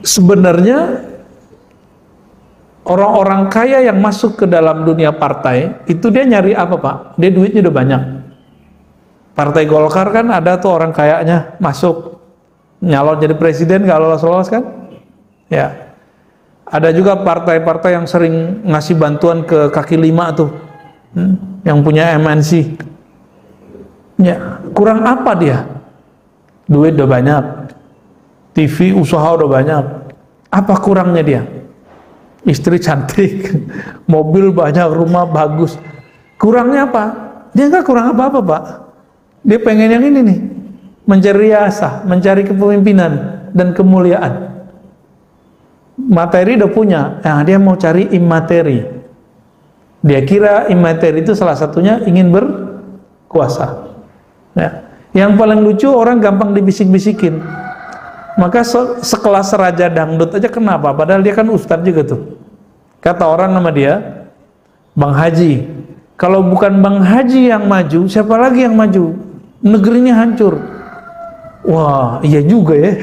sebenarnya orang-orang kaya yang masuk ke dalam dunia partai itu dia nyari apa, Pak? Dia duitnya udah banyak. Partai Golkar kan ada tuh orang kayanya masuk nyalon jadi presiden gak lolos-lolos kan? Ya. Ada juga partai-partai yang sering ngasih bantuan ke kaki lima tuh, yang punya MNC. Ya, kurang apa dia? Duit udah banyak, TV usaha udah banyak. Apa kurangnya dia? Istri cantik, mobil banyak, rumah bagus. Kurangnya apa? Dia nggak kurang apa-apa, Pak. Dia pengen yang ini nih, mencari riasah, mencari kepemimpinan dan kemuliaan. Materi udah punya, nah dia mau cari imateri. Dia kira imateri itu salah satunya ingin berkuasa. Ya. Yang paling lucu, orang gampang dibisik-bisikin. Maka sekelas raja dangdut aja kenapa? Padahal dia kan ustadz juga tuh. Kata orang nama dia Bang Haji. Kalau bukan Bang Haji yang maju, siapa lagi yang maju? Negerinya hancur. Wah, iya juga ya.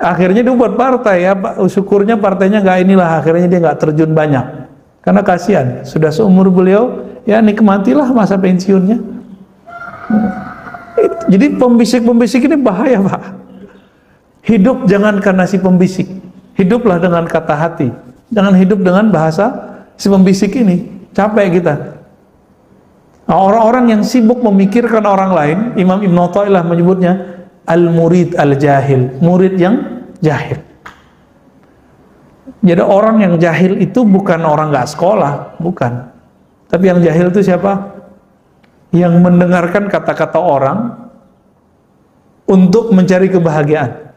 Akhirnya dia buat partai ya, syukurnya partainya nggak inilah, akhirnya dia nggak terjun banyak. Karena kasihan, sudah seumur beliau, ya nikmatilah masa pensiunnya. Jadi pembisik-pembisik ini bahaya, Pak. Hidup jangan karena si pembisik, hiduplah dengan kata hati. Jangan hidup dengan bahasa si pembisik ini, capek kita. Nah, orang-orang yang sibuk memikirkan orang lain, Imam Ibn Athaillah menyebutnya al-murid al-jahil, murid yang jahil. Jadi orang yang jahil itu bukan orang nggak sekolah, bukan. Tapi yang jahil itu siapa? Yang mendengarkan kata-kata orang untuk mencari kebahagiaan.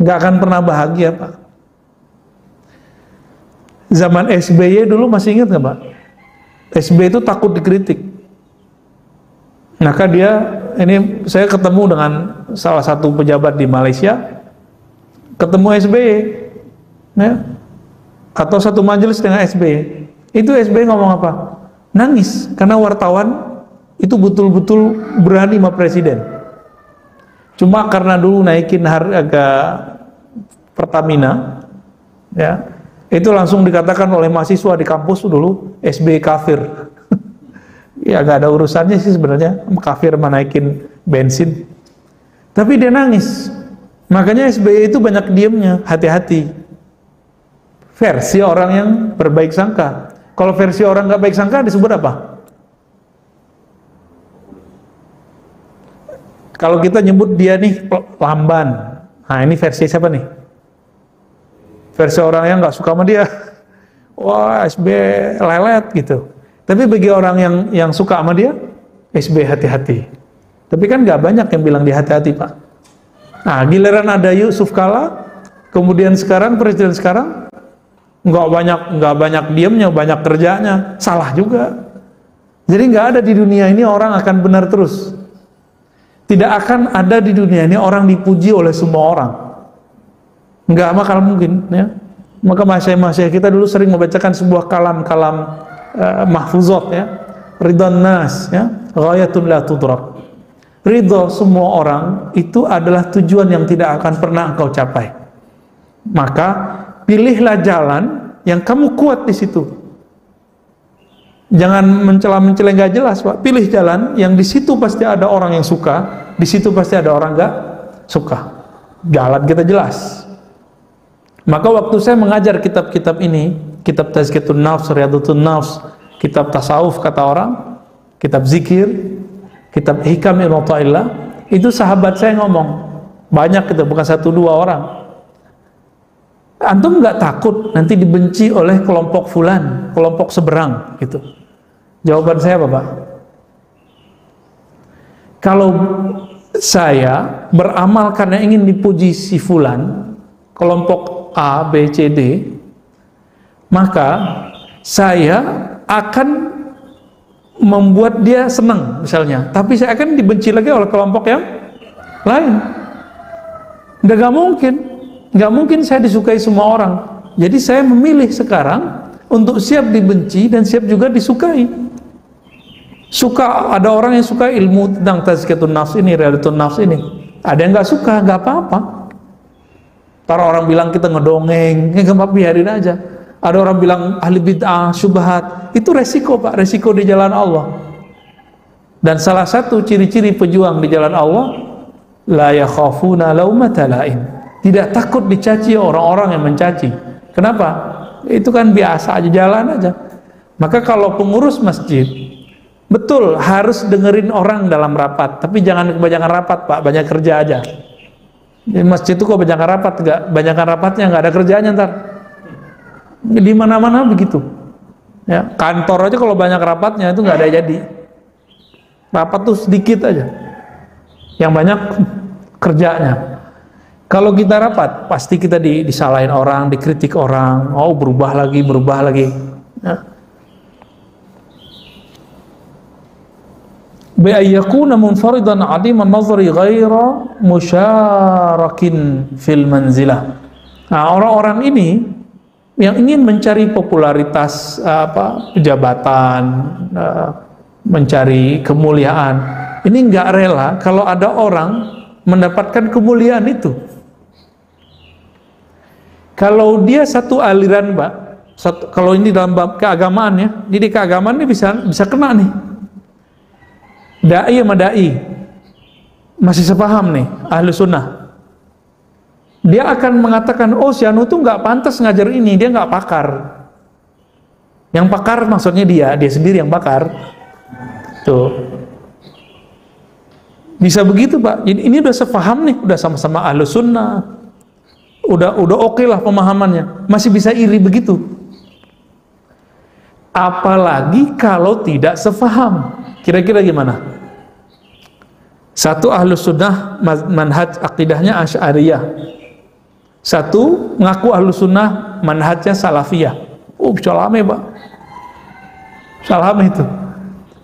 Nggak akan pernah bahagia, Pak. Zaman SBY dulu masih ingat nggak, Pak? SBY itu takut dikritik. Maka dia, ini saya ketemu dengan salah satu pejabat di Malaysia, ketemu SBY, ya, atau satu majelis dengan SBY. Itu SBY ngomong apa? Nangis, karena wartawan itu betul-betul berani sama presiden. Cuma karena dulu naikin harga Pertamina, ya, itu langsung dikatakan oleh mahasiswa di kampus dulu SBY kafir. Ya gak ada urusannya sih sebenarnya kafir menaikin bensin. Tapi dia nangis. Makanya SBY itu banyak diamnya, hati-hati. Versi orang yang berbaik sangka. Kalau versi orang gak baik sangka disebut apa? Kalau kita nyebut dia nih lamban. Nah ini versi siapa nih? Versi orang yang gak suka sama dia. Wah SBY lelet gitu. Tapi bagi orang yang suka sama dia, SBY hati-hati. Tapi kan nggak banyak yang bilang dia hati-hati, Pak. Nah, giliran ada Yusuf Kala, kemudian sekarang presiden sekarang nggak banyak diamnya, banyak kerjanya, salah juga. Jadi nggak ada di dunia ini orang akan benar terus. Tidak akan ada di dunia ini orang dipuji oleh semua orang. Nggak bakal mungkin, ya. Maka masyayikh kita dulu sering membacakan sebuah kalam-kalam mahfuzat, ya, ridwan nas, ya, ghayatun la tudrak. Ridho semua orang itu adalah tujuan yang tidak akan pernah engkau capai. Maka pilihlah jalan yang kamu kuat di situ. Jangan mencela-mencela nggak jelas, Pak. Pilih jalan yang di situ pasti ada orang yang suka, di situ pasti ada orang nggak suka. Jalan kita jelas. Maka waktu saya mengajar kitab-kitab ini, kitab Tazkiyatun Nafs, Riyadhutun Nafs, kitab tasawuf kata orang, kitab zikir, kitab Hikam Ibn Athaillah, itu sahabat saya ngomong, banyak itu, bukan satu dua orang. Antum nggak takut nanti dibenci oleh kelompok fulan, kelompok seberang gitu? Jawaban saya apa, Pak? Kalau saya beramal karena ingin dipuji si fulan, kelompok A, B, C, D, maka saya akan membuat dia senang misalnya, tapi saya akan dibenci lagi oleh kelompok yang lain. Nggak mungkin saya disukai semua orang. Jadi saya memilih sekarang untuk siap dibenci dan siap juga disukai. Suka, ada orang yang suka ilmu tentang Tazkiyatun Nafs ini, Riyadhutun Nafs ini, ada yang nggak suka, nggak apa-apa. Ntar orang bilang kita ngedongeng, nggak apa-apa, biarin aja. Ada orang bilang ahli bid'ah, syubhat, itu resiko Pak, resiko di jalan Allah. Dan salah satu ciri-ciri pejuang di jalan Allah, la yakhafuna laumata laim, tidak takut dicaci orang-orang yang mencaci. Kenapa? Itu kan biasa aja, jalan aja. Maka kalau pengurus masjid, betul harus dengerin orang dalam rapat, tapi jangan kebanyakan rapat Pak, banyak kerja aja. Di masjid itu kok banyakan rapat, enggak banyakan rapatnya, nggak ada kerjaannya ntar. Di mana-mana begitu. Ya, kantor aja kalau banyak rapatnya itu nggak ada jadi. Rapat tuh sedikit aja. Yang banyak kerjanya. Kalau kita rapat, pasti kita disalahin orang, dikritik orang, oh berubah lagi. Ya. Bi'ayyakuna munfaridan 'adiman nazari ghaira musyarakin fil manzilah. Nah, orang-orang ini yang ingin mencari popularitas, jabatan, mencari kemuliaan, ini nggak rela kalau ada orang mendapatkan kemuliaan itu. Kalau dia satu aliran, Pak, kalau ini dalam bab keagamaan ya, jadi keagamaan ini bisa kena nih. Dai sama dai masih sepaham nih, ahlu sunnah. Dia akan mengatakan, oh si Anu tuh nggak pantas ngajar ini, dia nggak pakar. Yang pakar maksudnya dia sendiri yang pakar. Tuh. Bisa begitu Pak. Ini udah sepaham nih, udah sama-sama ahlu sunnah. Udah oke lah pemahamannya. Masih bisa iri begitu. Apalagi kalau tidak sepaham. Kira-kira gimana? Satu ahlu sunnah manhaj akidahnya Asy'ariyah. Satu ngaku ahlu sunnah manhajnya Salafiyah. Oh bisa lama Pak. Salam itu.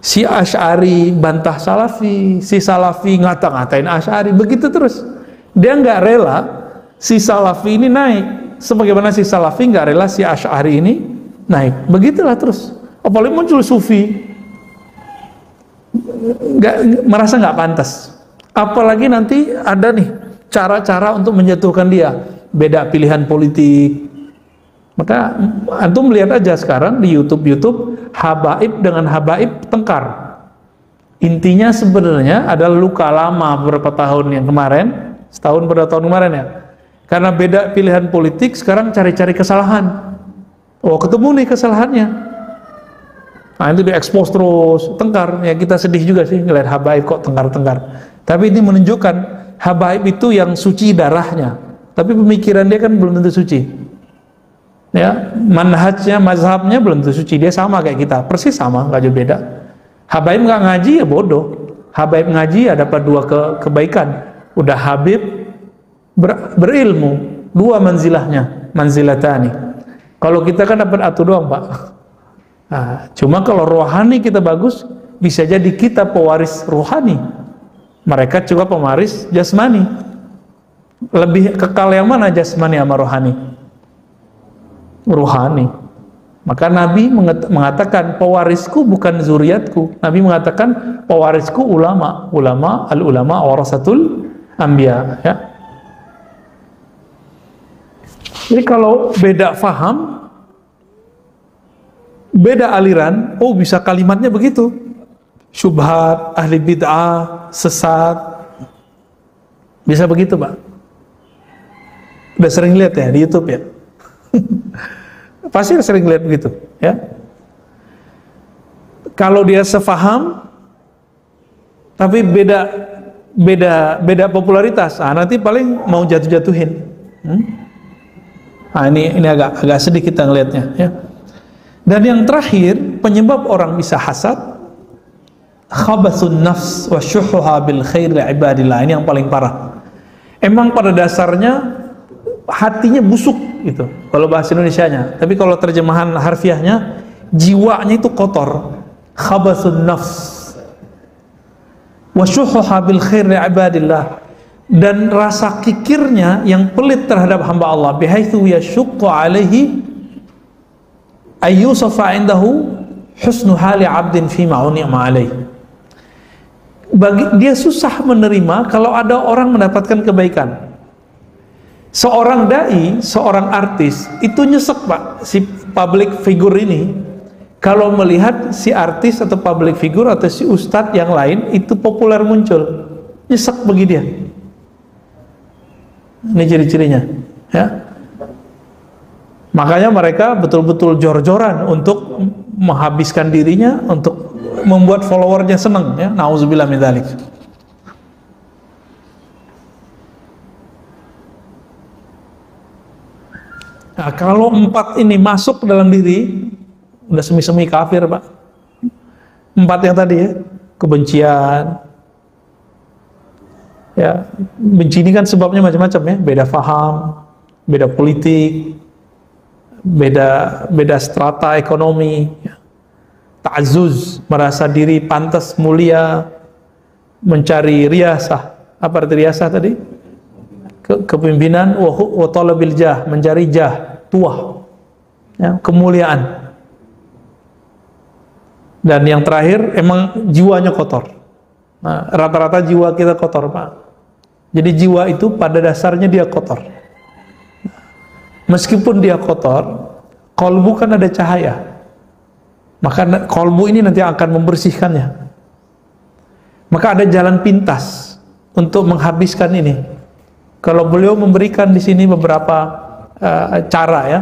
Si Asy'ari bantah Salafi, si Salafi ngata-ngatain Asy'ari, begitu terus. Dia nggak rela si Salafi ini naik, sebagaimana si Salafi nggak rela si Asy'ari ini naik. Begitulah terus. Apalagi muncul Sufi, merasa nggak pantas. Apalagi nanti ada nih cara-cara untuk menjatuhkan dia, beda pilihan politik. Maka antum lihat aja sekarang di YouTube habaib dengan habaib tengkar. Intinya sebenarnya adalah luka lama beberapa tahun yang kemarin, setahun pada tahun kemarin ya. Karena beda pilihan politik, sekarang cari-cari kesalahan. Oh ketemu nih kesalahannya. Nah itu diekspos terus, tengkar. Ya kita sedih juga sih ngeliat habaib kok tengkar-tengkar. Tapi ini menunjukkan habaib itu yang suci darahnya, tapi pemikiran dia kan belum tentu suci. Ya, manhajnya, mazhabnya belum tentu suci. Dia sama kayak kita, persis sama, nggak jauh beda. Habaib nggak ngaji ya bodoh. Habaib ngaji ya dapat dua kebaikan. Udah habib berilmu, dua manzilahnya, manzilatani. Kalau kita kan dapat satu doang Pak. Nah, cuma kalau rohani kita bagus, bisa jadi kita pewaris rohani. Mereka juga pewaris jasmani. Lebih kekal yang mana jasmani sama rohani? Rohani. Maka Nabi mengatakan pewarisku bukan zuriatku. Nabi mengatakan pewarisku ulama. Al-ulama warasatul anbiya, ya. Jadi kalau beda faham, beda aliran, oh bisa kalimatnya begitu. Syubhat, ahli bid'ah, sesat. Bisa begitu, Pak. Udah sering lihat ya di YouTube ya. Pasti sering lihat begitu, ya. Kalau dia sefaham tapi beda popularitas, nanti paling mau jatuh-jatuhin. Nah, ini agak sedih kita ngelihatnya, ya. Dan yang terakhir, penyebab orang bisa hasad, khabathun nafs wa syuhuha bil khair li ibadillah. Ini yang paling parah. Emang pada dasarnya hatinya busuk gitu, kalau bahasa Indonesianya. Tapi kalau terjemahan harfiahnya, jiwanya itu kotor. Khabathun nafs wa syuhuha bil khair li ibadillah. Dan rasa kikirnya yang pelit terhadap hamba Allah, bihaitsu yashuqqu alaihi ayyusafa indahu husnu hali 'abdin fi ma'unima alaihi. Dia susah menerima kalau ada orang mendapatkan kebaikan. Seorang dai, seorang artis itu nyesek Pak, si public figure ini kalau melihat si artis atau public figure atau si ustadz yang lain itu populer muncul, nyesek bagi dia. Ini ciri-cirinya, ya. Makanya mereka betul-betul jor-joran untuk menghabiskan dirinya untuk membuat followernya senang, ya. Nauzubillah min dzalik. Nah, kalau 4 ini masuk ke dalam diri, udah semi-semi kafir Pak. 4 yang tadi ya, kebencian. Ya, benci ini kan sebabnya macam-macam ya, beda faham, beda politik, beda strata ekonomi, ya. Ta'azzuz, merasa diri pantas mulia, mencari riasah. Apa arti riasah tadi? Kepemimpinan, wa talabil jah, mencari jah, tuah, ya, kemuliaan. Dan yang terakhir, emang jiwanya kotor. Nah, rata-rata jiwa kita kotor Pak. Jadi jiwa itu pada dasarnya dia kotor. Meskipun dia kotor, kolbu kan ada cahaya. Maka kolbu ini nanti akan membersihkannya. Maka ada jalan pintas untuk menghabiskan ini. Kalau beliau memberikan di sini beberapa cara ya.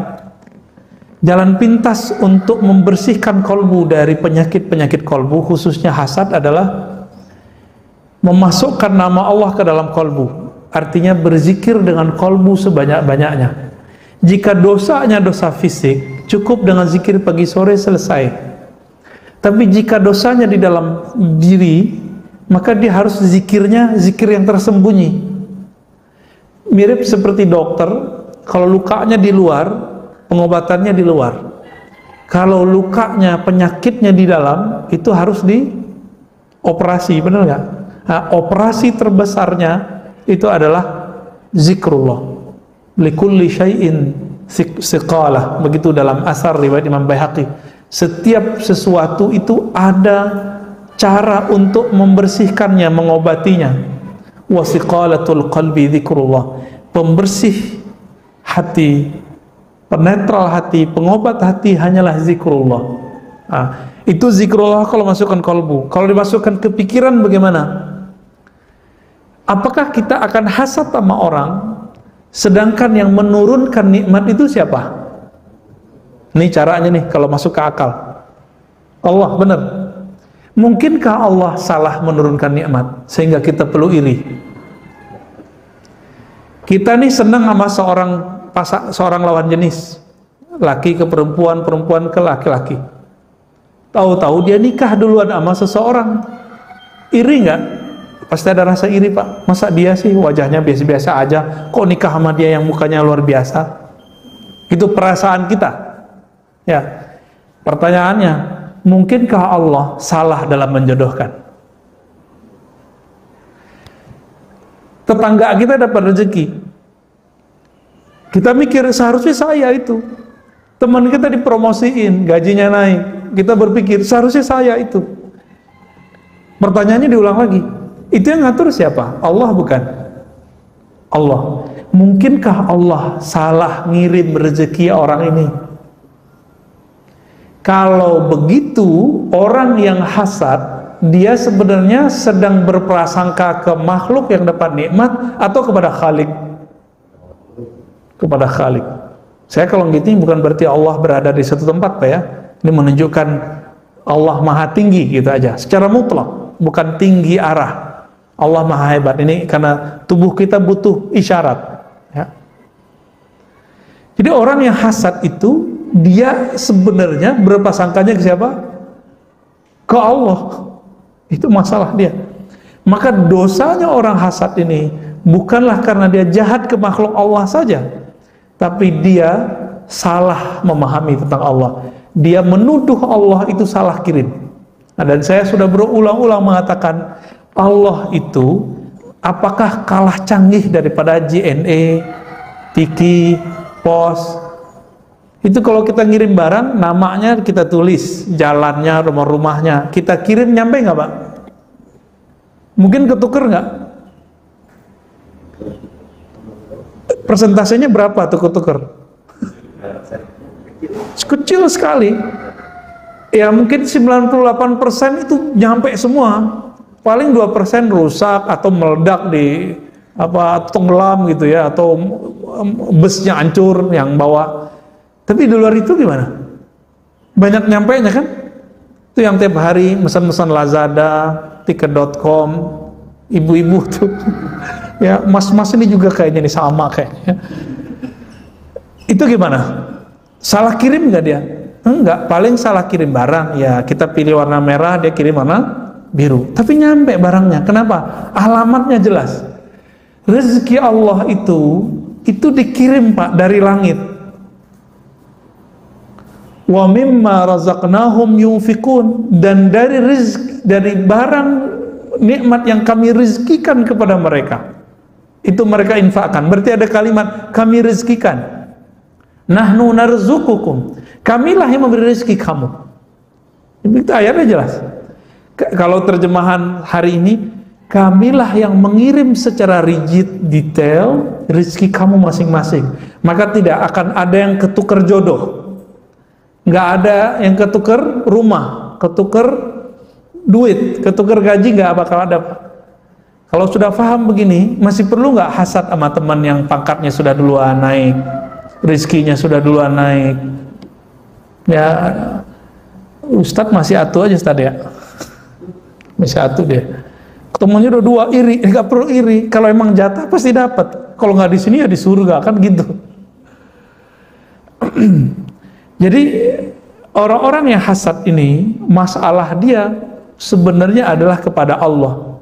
Jalan pintas untuk membersihkan kolbu dari penyakit-penyakit kolbu, khususnya hasad, adalah memasukkan nama Allah ke dalam kolbu. Artinya berzikir dengan kolbu sebanyak-banyaknya. Jika dosanya dosa fisik, cukup dengan zikir pagi sore selesai. Tapi jika dosanya di dalam diri, maka dia harus zikirnya zikir yang tersembunyi. Mirip seperti dokter, kalau lukanya di luar, pengobatannya di luar. Kalau lukanya, penyakitnya di dalam, itu harus dioperasi, benar nggak? Nah, operasi terbesarnya itu adalah zikrullah. Likulli syai'in siqalah. Begitu dalam asar riwayat Imam Baihaqi. Setiap sesuatu itu ada cara untuk membersihkannya, mengobatinya. Wasiqalatul qalbi dzikrullah, pembersih hati, penetral hati, pengobat hati hanyalah zikrullah. Nah, itu zikrullah kalau masukkan kolbu. Kalau dimasukkan ke pikiran bagaimana? Apakah kita akan hasad sama orang, sedangkan yang menurunkan nikmat itu siapa? Ini caranya nih kalau masuk ke akal. Allah, benar. Mungkinkah Allah salah menurunkan nikmat sehingga kita perlu iri? Kita nih senang sama seorang lawan jenis, laki ke perempuan, perempuan ke laki-laki. Tahu-tahu dia nikah duluan sama seseorang. Iri nggak? Pasti ada rasa iri Pak. Masa dia sih wajahnya biasa-biasa aja, kok nikah sama dia yang mukanya luar biasa? Itu perasaan kita. Ya. Pertanyaannya, mungkinkah Allah salah dalam menjodohkan? Tetangga kita dapat rezeki, kita mikir seharusnya saya itu. Teman kita dipromosiin, gajinya naik, kita berpikir seharusnya saya itu. Pertanyaannya diulang lagi, itu yang ngatur siapa? Allah bukan? Allah. Mungkinkah Allah salah ngirim rezeki orang ini? Kalau begitu, orang yang hasad, dia sebenarnya sedang berprasangka ke makhluk yang dapat nikmat atau kepada Khalik? Kepada Khalik. Saya kalau gitu bukan berarti Allah berada di satu tempat Pak ya. Ini menunjukkan Allah maha tinggi gitu aja. Secara mutlak, bukan tinggi arah. Allah maha hebat. Ini karena tubuh kita butuh isyarat. Ya. Jadi orang yang hasad itu, dia sebenarnya berprasangkanya ke siapa? Ke Allah. Itu masalah dia. Maka dosanya orang hasad ini bukanlah karena dia jahat ke makhluk Allah saja, tapi dia salah memahami tentang Allah. Dia menuduh Allah itu salah kirim. Nah, dan saya sudah berulang-ulang mengatakan, Allah itu apakah kalah canggih daripada JNE, Tiki, Pos? Itu kalau kita ngirim barang, namanya kita tulis, jalannya, rumah-rumahnya, kita kirim, nyampe nggak Pak? Mungkin ketuker nggak? Persentasenya berapa tuker-tuker? Kecil sekali. Ya mungkin 98% itu nyampe semua. Paling 2% rusak atau meledak di tenggelam gitu ya, atau busnya hancur yang bawa. Tapi di luar itu gimana? Banyak nyampenya kan? Itu yang tiap hari pesan-pesan Lazada, tiket.com, ibu-ibu tuh. Ya, mas-mas ini juga kayaknya nih sama kayaknya. Itu gimana? Salah kirim nggak dia? Enggak, paling salah kirim barang. Ya, kita pilih warna merah, dia kirim warna biru. Tapi nyampe barangnya. Kenapa? Alamatnya jelas. Rezeki Allah itu dikirim Pak dari langit. Wa mimma razaqnahum yunfikun, dan dari rezeki, dari barang nikmat yang kami rezekikan kepada mereka, itu mereka infakkan. Berarti ada kalimat kami rezekikan. Nahnu narzukukum, kamilah yang memberi rezeki kamu. Itu ayatnya jelas. Kalau terjemahan hari ini, kamilah yang mengirim secara rigid, detail rezeki kamu masing-masing. Maka tidak akan ada yang ketukar jodoh, nggak ada yang ketukar rumah, ketukar duit, ketukar gaji, nggak bakal ada. Kalau sudah paham begini, masih perlu nggak hasad sama teman yang pangkatnya sudah duluan naik, rezekinya sudah duluan naik? Ya, Ustadz masih atu aja Ustadz ya, masih atu dia. Ketemunya udah dua, iri, nggak perlu iri. Kalau emang jatah pasti dapat. Kalau nggak di sini ya di surga, kan gitu. Jadi orang-orang yang hasad ini, masalah dia sebenarnya adalah kepada Allah,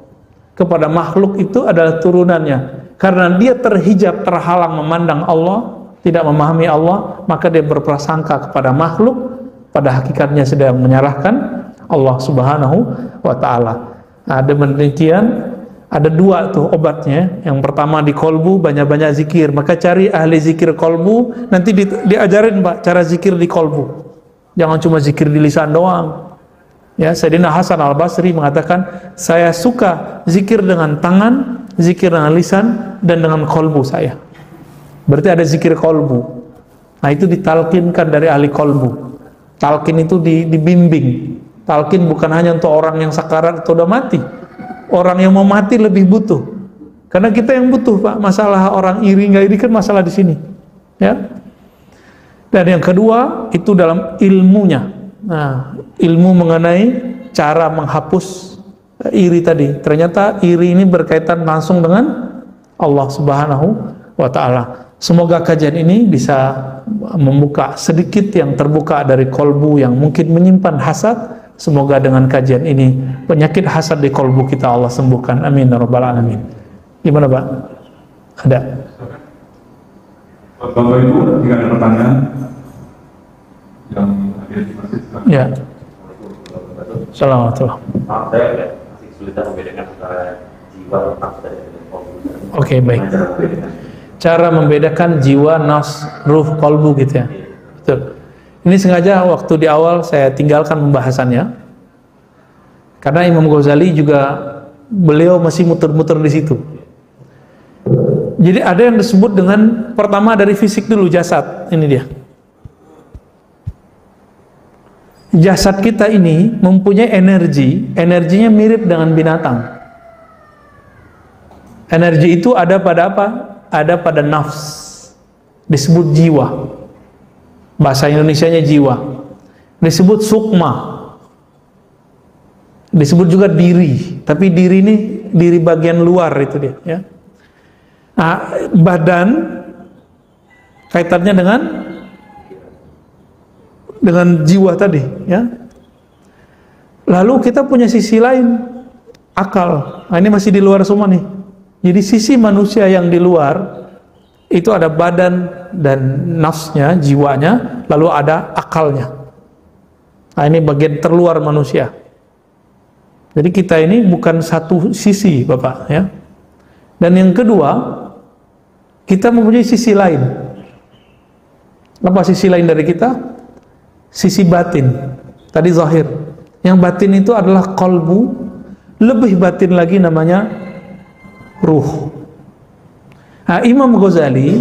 kepada makhluk itu adalah turunannya. Karena dia terhijab, terhalang memandang Allah, tidak memahami Allah, maka dia berprasangka kepada makhluk, pada hakikatnya sedang menyalahkan Allah Subhanahu wa Ta'ala. Ada demikian, ada dua tuh obatnya. Yang pertama di kolbu, banyak-banyak zikir. Maka cari ahli zikir kolbu, nanti diajarin Pak cara zikir di kolbu. Jangan cuma zikir di lisan doang. Ya, Sayyidina Hasan Al-Basri mengatakan, saya suka zikir dengan tangan, zikir dengan lisan, dan dengan kolbu saya. Berarti ada zikir kolbu. Nah itu ditalkinkan dari ahli kolbu. Talkin itu dibimbing. Talkin bukan hanya untuk orang yang sakarat atau udah mati. Orang yang mau mati lebih butuh. Karena kita yang butuh Pak. Masalah orang iri nggak iri kan masalah di sini. Ya. Dan yang kedua itu dalam ilmunya. Nah, ilmu mengenai cara menghapus iri tadi. Ternyata iri ini berkaitan langsung dengan Allah Subhanahu wa Ta'ala. Semoga kajian ini bisa membuka sedikit yang terbuka dari kolbu yang mungkin menyimpan hasad. Semoga dengan kajian ini penyakit hasad di kolbu kita Allah sembuhkan. Amin ya rabbal alamin. Gimana Pak? Ada? Bapak Ibu, jika ada pertanyaan yang hadir di masjid, ya. Assalamualaikum. Maaf, saya masih kesulitan membedakan antara jiwa, nafs, dan kolbu. Oke, baik. Cara membedakan jiwa, nafs, ruh, kolbu gitu ya. Betul. Ini sengaja waktu di awal saya tinggalkan pembahasannya, karena Imam Ghazali juga beliau masih muter-muter di situ. Jadi ada yang disebut dengan pertama dari fisik dulu, jasad. Ini dia. Jasad kita ini mempunyai energi, energinya mirip dengan binatang. Energi itu ada pada apa? Ada pada nafs, disebut jiwa. Bahasa Indonesianya jiwa. Disebut sukma. Disebut juga diri. Tapi diri ini diri bagian luar itu dia. Ya. Nah, badan kaitannya dengan jiwa tadi. Ya. Lalu kita punya sisi lain, akal. Nah, ini masih di luar semua nih. Jadi sisi manusia yang di luar itu ada badan dan nafsnya, jiwanya, lalu ada akalnya. Nah, ini bagian terluar manusia. Jadi kita ini bukan satu sisi, Bapak, ya. Dan yang kedua, kita mempunyai sisi lain. Apa sisi lain dari kita? Sisi batin. Tadi zahir. Yang batin itu adalah qalbu, lebih batin lagi namanya ruh. Nah, Imam Ghazali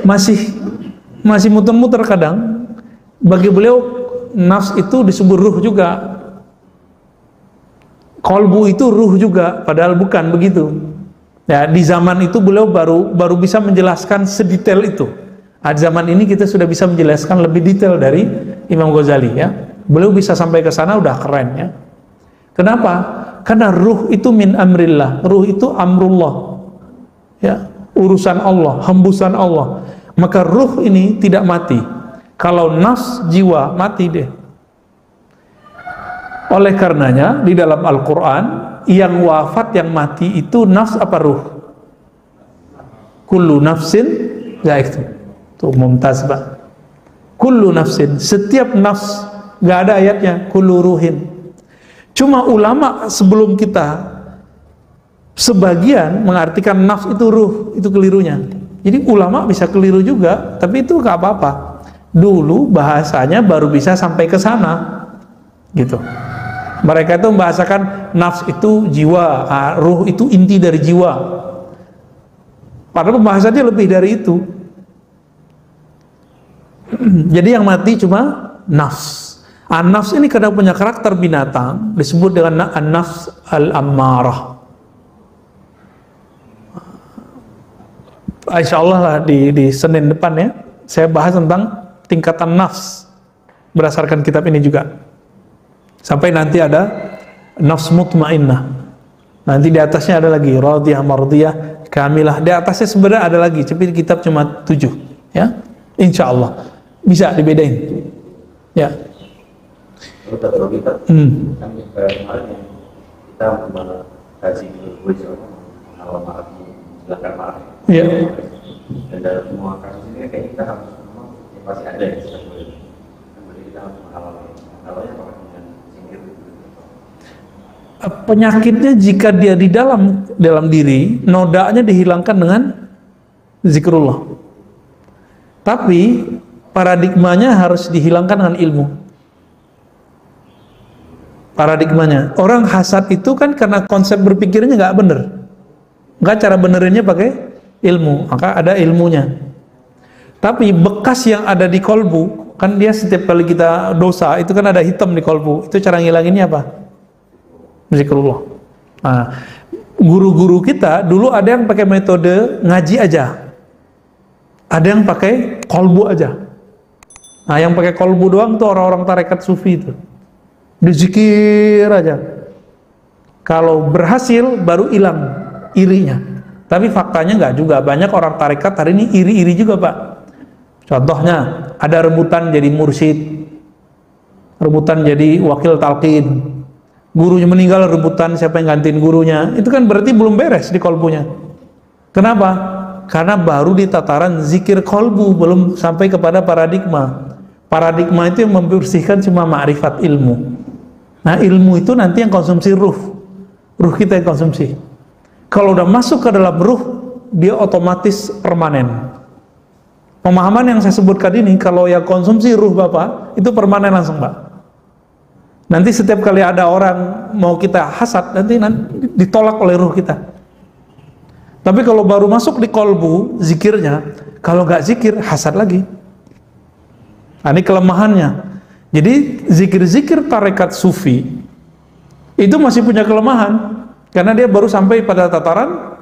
masih muter-muter kadang. Bagi beliau nafs itu disebut ruh juga, kolbu itu ruh juga, padahal bukan begitu. Ya, di zaman itu beliau baru bisa menjelaskan sedetail itu. Di zaman ini kita sudah bisa menjelaskan lebih detail dari Imam Ghazali ya. Beliau bisa sampai ke sana udah keren ya. Kenapa? Karena ruh itu min amrillah, ruh itu amrullah. Ya, urusan Allah, hembusan Allah. Maka ruh ini tidak mati. Kalau nafs jiwa mati deh. Oleh karenanya di dalam Al-Quran yang wafat, yang mati itu nafs apa ruh? Kullu nafsin itu tuh Mumtaz Pak. Kullu nafsin, setiap nafs, nggak ada ayatnya kullu ruhin. Cuma ulama sebelum kita sebagian mengartikan nafs itu ruh, itu kelirunya. Jadi ulama bisa keliru juga, tapi itu nggak apa-apa. Dulu bahasanya baru bisa sampai ke sana, gitu. Mereka itu membahasakan nafs itu jiwa, ruh itu inti dari jiwa. Padahal pembahasannya lebih dari itu. Jadi yang mati cuma nafs. An-nafs ini kadang punya karakter binatang, disebut dengan an-nafs al-ammarah. Insyaallah lah di Senin depan ya, saya bahas tentang tingkatan nafs berdasarkan kitab ini juga. Sampai nanti ada nafs mutmainnah. Nanti di atasnya ada lagi radiyah, mardiyah, kamilah. Di atasnya sebenarnya ada lagi, tapi kitab cuma 7 ya. Insyaallah bisa dibedain. Ya. Kalau kita kan kemarin yang kita mengkaji dulu awal Maret belakang Maret. Iya. Dan dalam semua kasus ini kayak kita harus memang ya pasti ada yang kita boleh. Kemudian kita harus menghalalnya apa dengan singkir. Penyakitnya jika dia di dalam diri, nodanya dihilangkan dengan zikrullah. Tapi paradigmanya harus dihilangkan dengan ilmu. Paradigmanya, orang hasad itu kan karena konsep berpikirnya nggak bener, nggak, cara benerinnya pakai ilmu, maka ada ilmunya. Tapi bekas yang ada di kolbu, kan dia setiap kali kita dosa itu kan ada hitam di kolbu, itu cara ngilanginnya apa? Zikrullah. Nah, guru-guru kita dulu ada yang pakai metode ngaji aja, ada yang pakai kolbu aja. Nah, yang pakai kolbu doang tuh orang-orang tarekat sufi itu. Dizikir aja. Kalau berhasil baru hilang irinya. Tapi faktanya nggak juga. Banyak orang tarekat hari ini iri-iri juga Pak. Contohnya ada rebutan jadi mursyid, rebutan jadi wakil talqin. Gurunya meninggal, rebutan siapa yang gantiin gurunya. Itu kan berarti belum beres di kolbunya. Kenapa? Karena baru di tataran zikir kolbu, belum sampai kepada paradigma. Paradigma itu yang membersihkan cuma ma'rifat ilmu. Nah, ilmu itu nanti yang konsumsi ruh kita yang konsumsi. Kalau udah masuk ke dalam ruh, dia otomatis permanen. Pemahaman yang saya sebutkan ini, kalau yang konsumsi ruh Bapak, itu permanen langsung Pak. Nanti setiap kali ada orang mau kita hasad, nanti ditolak oleh ruh kita. Tapi kalau baru masuk di kolbu, zikirnya, kalau nggak zikir, hasad lagi. Nah, ini kelemahannya. Jadi zikir-zikir tarekat sufi itu masih punya kelemahan karena dia baru sampai pada tataran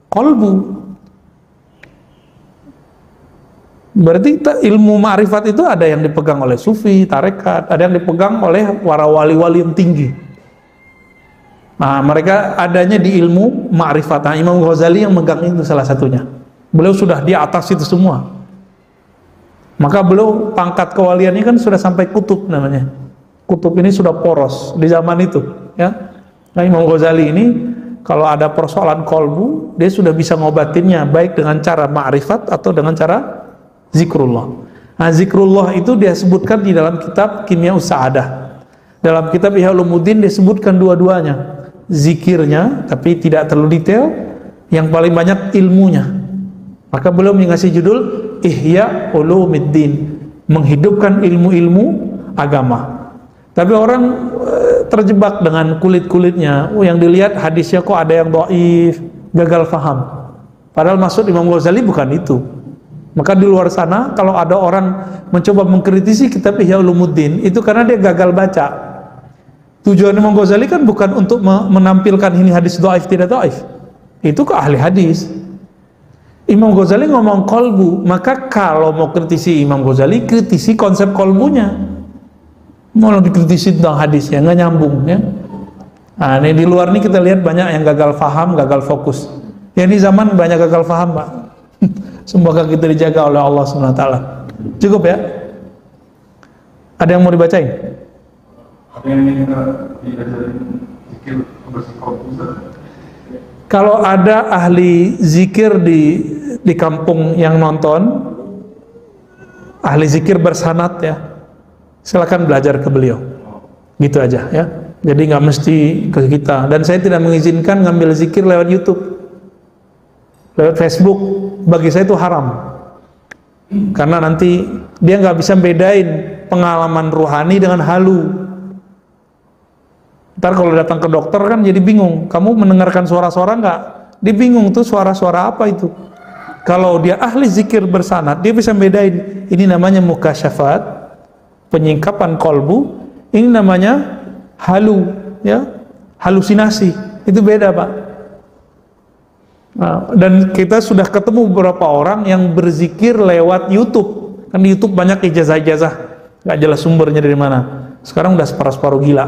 kolbu. Berarti ilmu ma'rifat itu ada yang dipegang oleh sufi, tarekat, ada yang dipegang oleh para wali-wali yang tinggi. Nah, mereka adanya di ilmu ma'rifat. Nah, Imam Ghazali yang megang itu salah satunya. Beliau sudah di atas itu semua. Maka beliau pangkat kewaliannya kan sudah sampai kutub namanya. Kutub ini sudah poros di zaman itu, ya. Nah, Imam Ghazali ini kalau ada persoalan kolbu, dia sudah bisa ngobatinnya baik dengan cara ma'rifat atau dengan cara zikrullah. Nah, zikrullah itu dia sebutkan di dalam kitab Kimya Us-Sa'adah. Dalam kitab Ihya Ulumuddin disebutkan dua-duanya. Zikirnya, tapi tidak terlalu detail, yang paling banyak ilmunya. Maka beliau mengasih judul Ihya Ulumuddin, menghidupkan ilmu-ilmu agama. Tapi orang terjebak dengan kulit-kulitnya. Yang dilihat hadisnya kok ada yang dhaif, gagal faham. Padahal maksud Imam Ghazali bukan itu. Maka di luar sana kalau ada orang mencoba mengkritisi kitab Ihya Ulumuddin, itu karena dia gagal baca. Tujuan Imam Ghazali kan bukan untuk menampilkan ini hadis dhaif tidak dhaif. Itu ke ahli hadis. Imam Ghazali ngomong kolbu, maka kalau mau kritisi Imam Ghazali, kritisi konsep kolbunya. Mau dikritisi tentang hadisnya, nggak nyambung ya. Nah, ini di luar ini kita lihat banyak yang gagal faham, gagal fokus. Ya ini zaman banyak gagal faham, Pak. Semoga kita dijaga oleh Allah SWT. Cukup ya? Ada yang mau dibacain? Ada yang ingin diajarin zikir bersikap Ustaz? Kalau ada ahli zikir di kampung yang nonton, ahli zikir bersanad ya, silakan belajar ke beliau. Gitu aja ya. Jadi nggak mesti ke kita. Dan saya tidak mengizinkan ngambil zikir lewat YouTube, lewat Facebook. Bagi saya itu haram. Karena nanti dia nggak bisa bedain pengalaman ruhani dengan halu. Ntar kalau datang ke dokter kan jadi bingung. Kamu mendengarkan suara-suara nggak? Dia bingung tuh suara-suara apa itu. Kalau dia ahli zikir bersanad, dia bisa bedain. Ini namanya mukasyafat, penyingkapan kolbu. Ini namanya halu, ya, halusinasi. Itu beda, Pak. Nah, dan kita sudah ketemu beberapa orang yang berzikir lewat YouTube. Kan di YouTube banyak ijazah-ijazah, nggak jelas sumbernya dari mana. Sekarang udah separuh-separuh gila.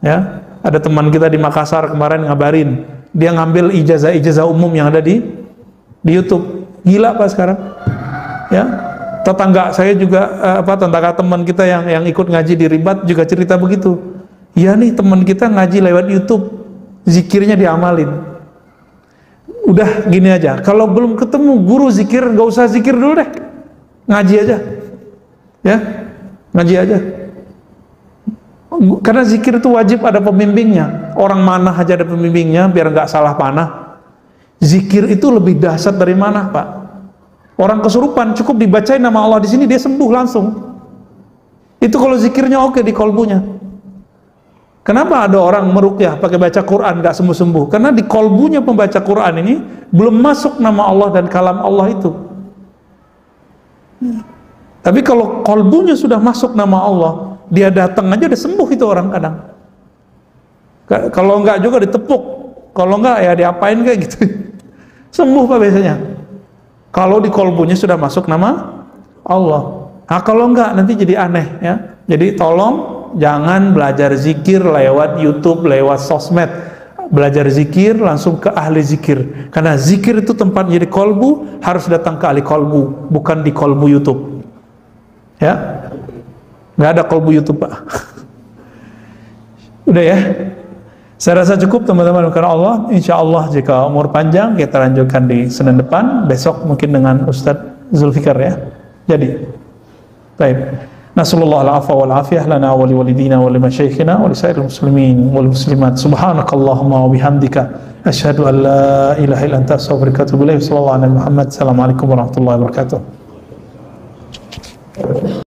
Ya, ada teman kita di Makassar kemarin ngabarin, dia ngambil ijazah-ijazah umum yang ada di YouTube. Gila Pak sekarang. Ya, tetangga saya juga tetangga teman kita yang ikut ngaji di Ribat juga cerita begitu. Iya nih teman kita ngaji lewat YouTube, zikirnya diamalin. Udah gini aja, kalau belum ketemu guru zikir, gak usah zikir dulu deh, ngaji aja, ya, ngaji aja. Karena zikir itu wajib ada pembimbingnya. Orang manah aja ada pembimbingnya, biar nggak salah panah. Zikir itu lebih dahsyat dari manah, Pak. Orang kesurupan cukup dibacain nama Allah di sini dia sembuh langsung. Itu kalau zikirnya oke di kolbunya. Kenapa ada orang meruqyah pakai baca Quran nggak sembuh-sembuh? Karena di kolbunya pembaca Quran ini belum masuk nama Allah dan kalam Allah itu. Tapi kalau kolbunya sudah masuk nama Allah, dia datang aja udah sembuh itu orang kadang. Kalau enggak juga ditepuk, kalau enggak ya diapain kayak gitu. Sembuh Pak biasanya. Kalau di kolbunya sudah masuk nama Allah. Nah kalau enggak nanti jadi aneh ya. Jadi tolong jangan belajar zikir lewat YouTube, lewat sosmed. Belajar zikir langsung ke ahli zikir. Karena zikir itu tempat jadi kolbu, harus datang ke ahli kolbu, bukan di kolbu YouTube. Ya, nggak ada kolbu YouTube Pak. Udah ya, saya rasa cukup teman-teman. Karena Allah, insya Allah jika umur panjang kita lanjutkan di Senin depan, besok mungkin dengan Ustadz Zulfikar ya. Jadi, baik. Nasallallahu al-afwa wal afiyah lana wa li walidina wa li masyaikhina wa li sairil muslimin wal muslimat. Subhanakallahumma wa bihamdika asyhadu an la ilaha illa anta astaghfiruka wa atubu ilaik. Sallallahu alaihi Muhammad. Assalamualaikum warahmatullahi wabarakatuh.